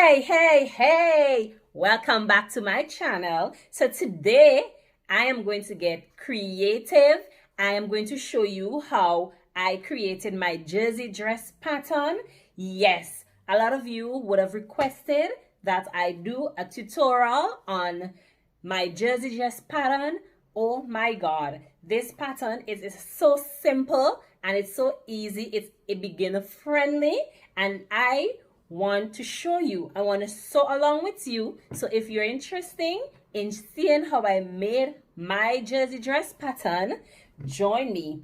Hey, welcome back to my channel. So today I am going to get creative. I am going to show you how I created my jersey dress pattern. Yes, a lot of you would have requested that I do a tutorial on my jersey dress pattern. Oh my God, this pattern is so simple and it's so easy. It's a beginner friendly, and I want to show you. I want to sew along with you. So if you're interested in seeing how I made my jersey dress pattern, join me.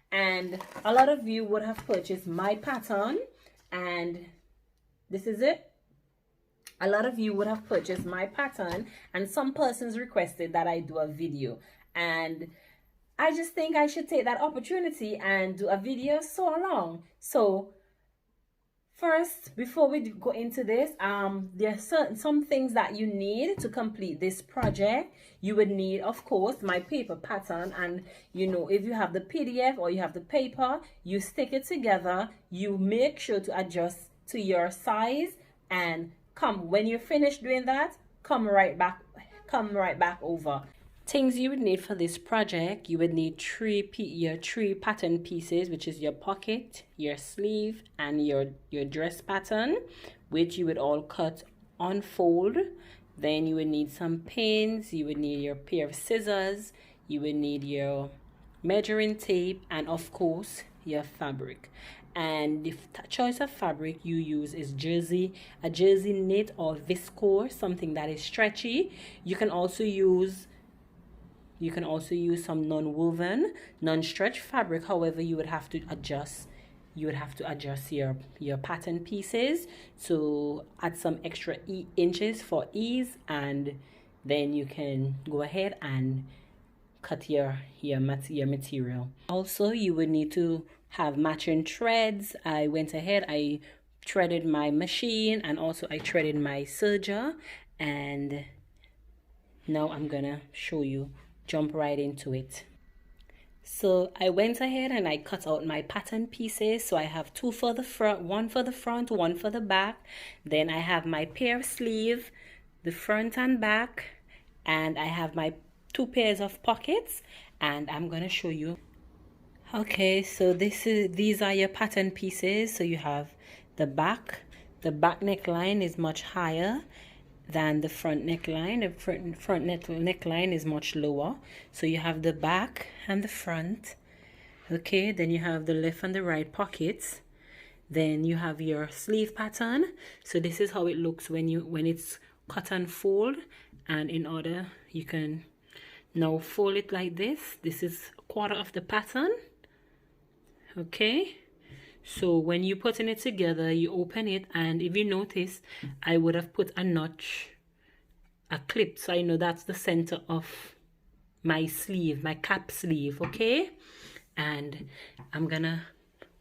And a lot of you would have purchased my pattern, and this is it. A lot of you would have purchased my pattern, and some persons requested that I do a video, and I just think I should take that opportunity and do a video so along. So first, before we go into this, there are some things that you need to complete this project. You would need, of course, my paper pattern, and if you have the PDF or you have the paper, you stick it together. You make sure to adjust to your size, and when you're finished doing that, come right back over. Things you would need for this project: you would need your three pattern pieces, which is your pocket, your sleeve, and your dress pattern, which you would all cut, unfold. Then you would need some pins, you would need your pair of scissors, you would need your measuring tape, and of course your fabric. And the choice of fabric you use is a jersey knit or viscose, something that is stretchy. You can also use some non-woven, non-stretch fabric. However, you would have to adjust your pattern pieces to add some extra inches for ease, and then you can go ahead and cut your material. Also, you would need to have matching threads. I went ahead, I threaded my machine, and also I threaded my serger, and now I'm gonna show you, jump right into it. So I went ahead and I cut out my pattern pieces. So I have two for the front, one for the front, one for the back. Then I have my pair of sleeve, the front and back, and I have my two pairs of pockets, and I'm gonna show you. Okay, so these are your pattern pieces. So you have the back neckline is much higher than the front neckline. The front neckline is much lower. So you have the back and the front. Okay, then you have the left and the right pockets. Then you have your sleeve pattern. So this is how it looks when it's cut and fold. And in order, you can now fold it like this. This is a quarter of the pattern. Okay, so when you're putting it together, you open it, and if you notice, I would have put a clip, so I know that's the center of my sleeve, my cap sleeve. Okay, and I'm gonna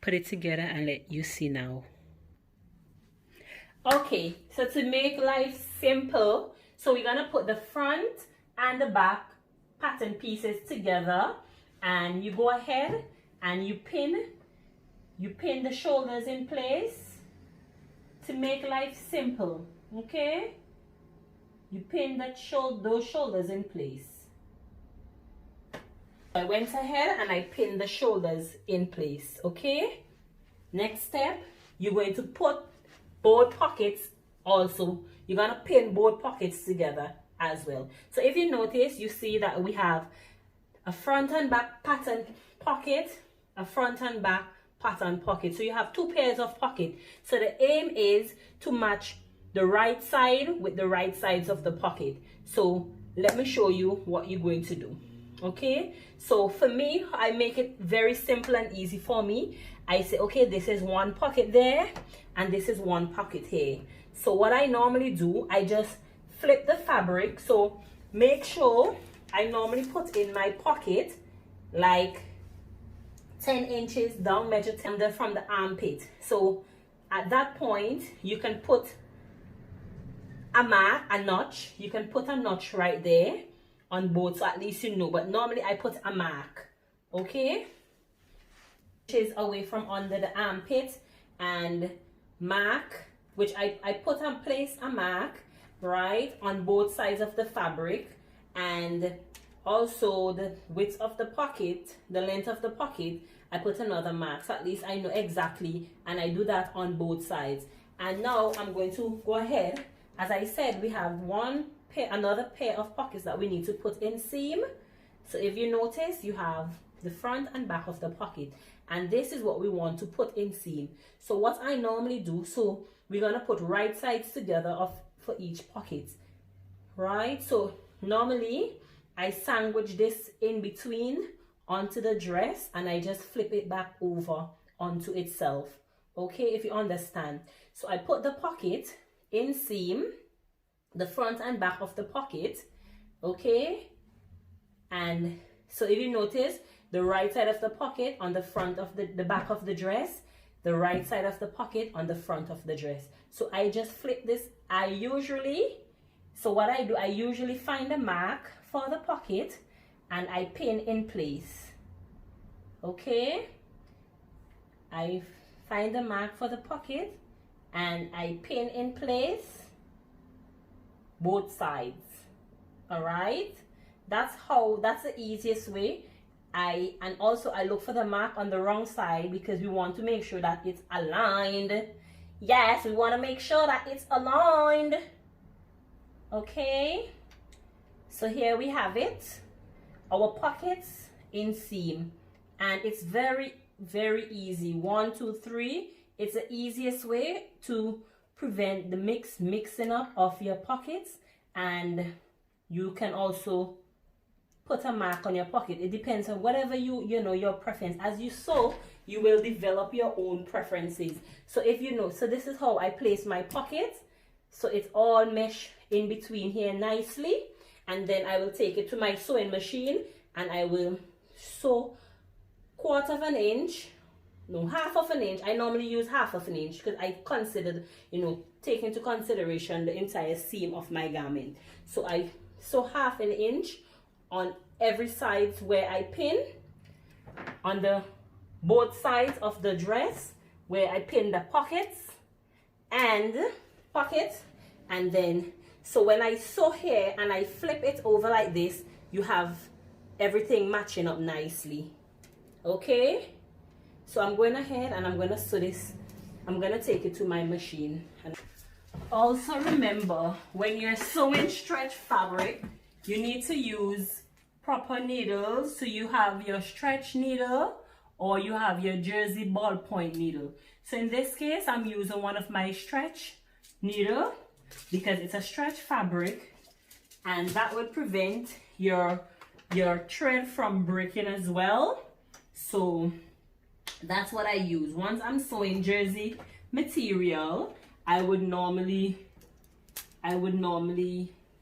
put it together and let you see now. Okay, so to make life simple, so we're gonna put the front and the back pattern pieces together, and you go ahead and you pin the shoulders in place to make life simple. Okay, you pin those shoulders in place. I went ahead and I pinned the shoulders in place. Okay, next step, you're going to put both pockets also. You're gonna pin both pockets together as well. So if you notice, you see that we have a front and back pattern pocket, a front and back pattern pocket. So you have two pairs of pocket. So the aim is to match the right side with the right sides of the pocket. So let me show you what you're going to do. Okay, so for me, I make it very simple and easy for me. I say, okay, this is one pocket there and this is one pocket here. So what I normally do, I just flip the fabric. So make sure I normally put in my pocket like 10 inches down, measure 10 from the armpit. So at that point, you can put a notch. You can put a notch right there on both, so at least you know. But normally I put a mark. Okay, inches away from under the armpit, and mark which I put and place a mark, right, on both sides of the fabric, and also the width of the pocket, the length of the pocket, I put another mark, so at least I know exactly, and I do that on both sides. And now I'm going to go ahead. As I said, we have another pair of pockets that we need to put in seam. So if you notice, you have the front and back of the pocket, and this is what we want to put in seam. So what I normally do, so we're gonna put right sides together for each pocket, right? So normally I sandwich this in between onto the dress, and I just flip it back over onto itself. Okay, if you understand. So I put the pocket in seam, the front and back of the pocket, okay? And so if you notice, the right side of the pocket on the front of the back of the dress, the right side of the pocket on the front of the dress. So I just flip this. So what I do, I usually find a mark for the pocket and I pin in place. Okay, I find the mark for the pocket and I pin in place both sides. All right, that's the easiest way. And also I look for the mark on the wrong side because we want to make sure that it's aligned. Yes, we want to make sure that it's aligned. Okay, so here we have it, our pockets in seam, and it's very easy. 1, 2, 3. It's the easiest way to prevent the mixing up of your pockets, and you can also put a mark on your pocket. It depends on whatever you know your preference. As you sew, you will develop your own preferences. So if you know, so this is how I place my pocket. So it's all mesh in between here nicely, and then I will take it to my sewing machine and I will sew half of an inch. I normally use half of an inch because I considered, take into consideration the entire seam of my garment. So I sew half an inch on every side where I pin, on the both sides of the dress where I pin the pockets, and then so when I sew here and I flip it over like this, you have everything matching up nicely. Okay, so I'm going ahead and I'm going to sew this. I'm going to take it to my machine. And also remember, when you're sewing stretch fabric, you need to use proper needles. So you have your stretch needle or you have your jersey ballpoint needle. So in this case, I'm using one of my stretch needle because it's a stretch fabric, and that would prevent your thread from breaking as well. So that's what I use. Once I'm sewing jersey material, I would normally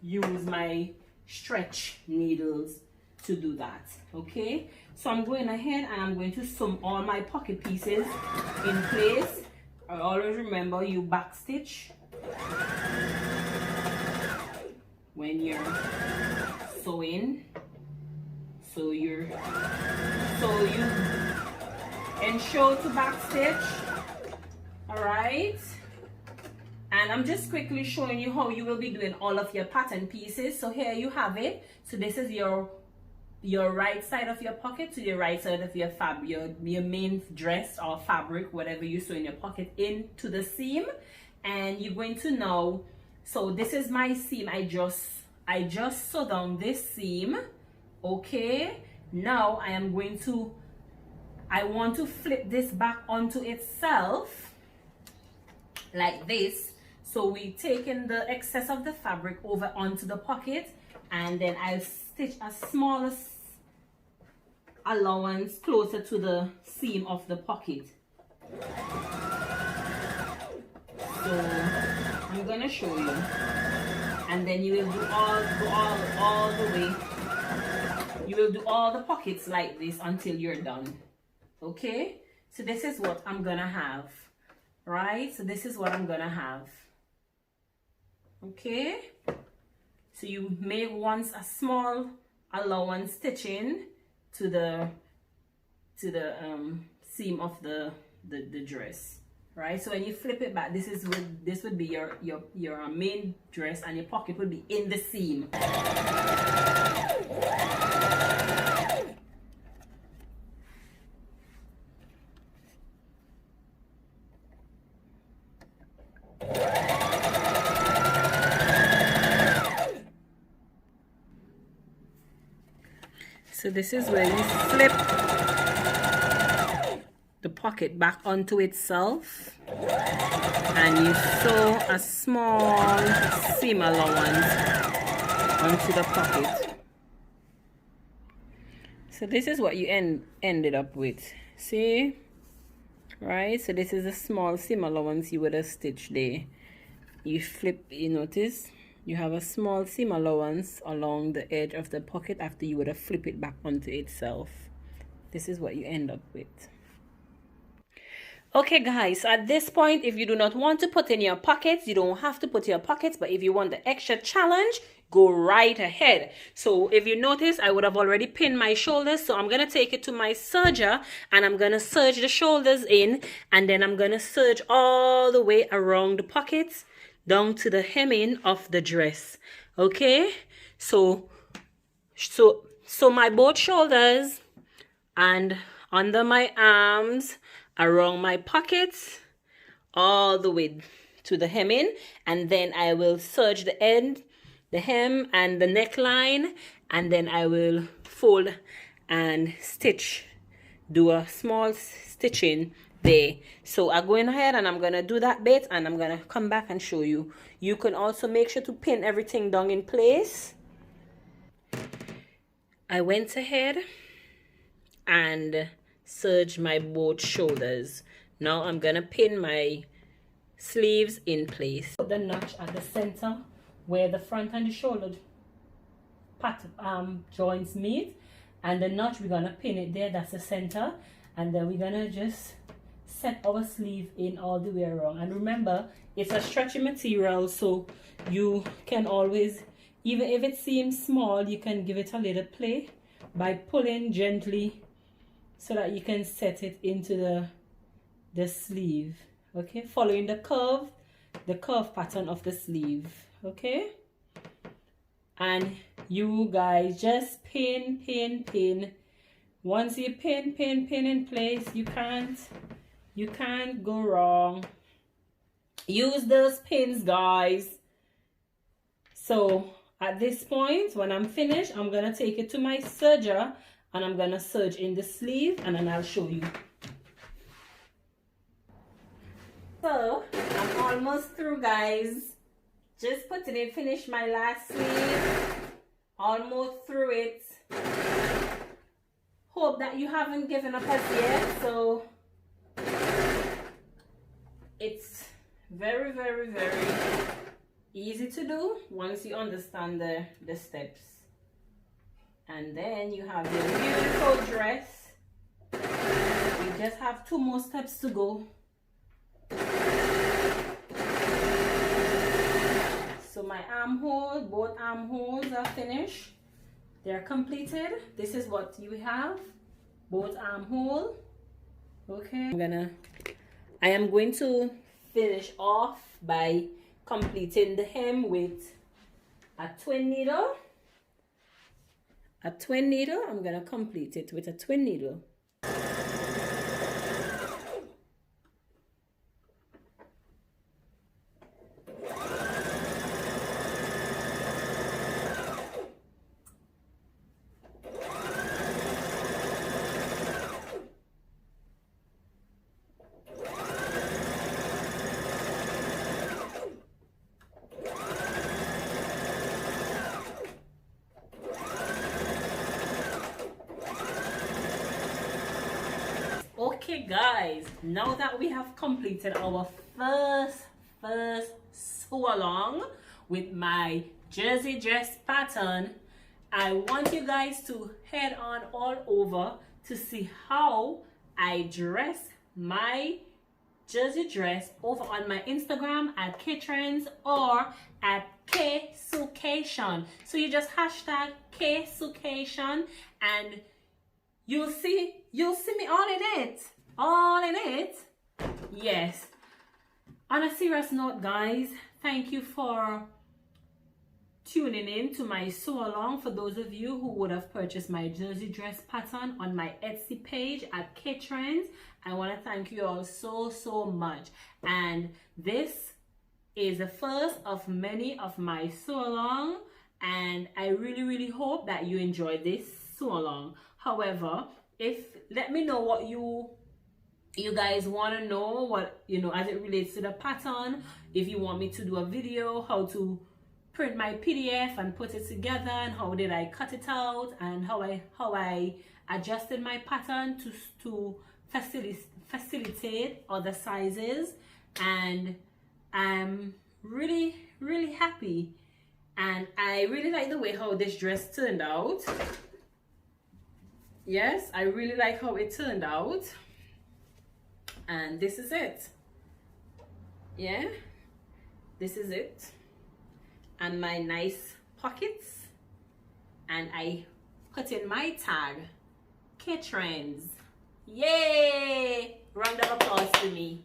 use my stretch needles to do that. Okay, so I'm going ahead and I'm going to sew all my pocket pieces in place. I always remember, you back stitch when you're sewing, so you ensure to back stitch. All right, and I'm just quickly showing you how you will be doing all of your pattern pieces. So here you have it. So this is your right side of your pocket to the right side of your your main dress or fabric, whatever you sew in your pocket, into the seam. And you're going to now, so this is my seam. I just sew down this seam. Okay, now I want to flip this back onto itself like this. So we taking the excess of the fabric over onto the pocket, and then I'll stitch a smaller allowance closer to the seam of the pocket. So I'm gonna show you, and then you will do all the way. You will do all the pockets like this until you're done. Okay, so this is what I'm gonna have, right? So this is what I'm gonna have. Okay, so you make once a small allowance stitching to the seam of the dress, right? So when you flip it back, this would be your main dress, and your pocket would be in the seam. So this is where you flip the pocket back onto itself, and you sew a small seam allowance onto the pocket. So this is what you ended up with. See? Right? So this is a small seam allowance you would have stitched there. You flip, you notice? You have a small seam allowance along the edge of the pocket after you would have flipped it back onto itself. This is what you end up with. Okay guys, so at this point, if you do not want to put in your pockets, you don't have to put your pockets, but if you want the extra challenge, go right ahead. So if you notice, I would have already pinned my shoulders, so I'm going to take it to my serger, and I'm going to serge the shoulders in, and then I'm going to serge all the way around the pockets down to the hemming of the dress. Okay, so my both shoulders and under my arms, around my pockets, all the way to the hemming, and then I will serge the end, the hem and the neckline, and then I will fold and stitch, do a small stitching there. So I'm going ahead and I'm gonna do that bit, and I'm gonna come back and show you. You can also make sure to pin everything down in place. I went ahead and serge my both shoulders. Now I'm gonna pin my sleeves in place. Put the notch at the center where the front and the shoulder joints meet, and the notch, we're gonna pin it there. That's the center, and then we're gonna just set our sleeve in all the way around. And remember, it's a stretchy material, so you can always, even if it seems small, you can give it a little play by pulling gently so that you can set it into the sleeve. Okay, following the curve pattern of the sleeve. Okay, and you guys just pin. Once you pin in place, you can't go wrong. Use those pins, guys. So at this point, when I'm finished, I'm gonna take it to my serger, and I'm gonna serge in the sleeve, and then I'll show you. So I'm almost through, guys. Just putting it, finished my last sleeve, almost through it. Hope that you haven't given up as yet. So it's very easy to do once you understand the steps. And then you have your beautiful dress. You just have 2 more steps to go. So my armhole, both armholes are finished. They're completed. This is what you have, both armhole. Okay, I am going to finish off by completing the hem with a twin needle. I'm gonna complete it with a twin needle. Okay guys, now that we have completed our first sew along with my jersey dress pattern, I want you guys to head on all over to see how I dress my jersey dress over on my Instagram at Ktrendzzz or at Ksucation. So you just hashtag Ksucation and you'll see me all in it. Yes. On a serious note, guys, thank you for tuning in to my sew along. For those of you who would have purchased my jersey dress pattern on my Etsy page at Ktrendzzz, I want to thank you all so much. And this is the first of many of my sew along, and I really hope that you enjoy this sew along. However, let me know what you guys want to know, what as it relates to the pattern. If you want me to do a video how to print my PDF and put it together, and how did I cut it out, and how I adjusted my pattern to facilitate other sizes. And I'm really happy, and I really like the way how this dress turned out. Yes, I really like how it turned out. And this is it. Yeah, this is it. And my nice pockets, and I put in my tag, Ktrendzzz. Yay! Round of applause to me.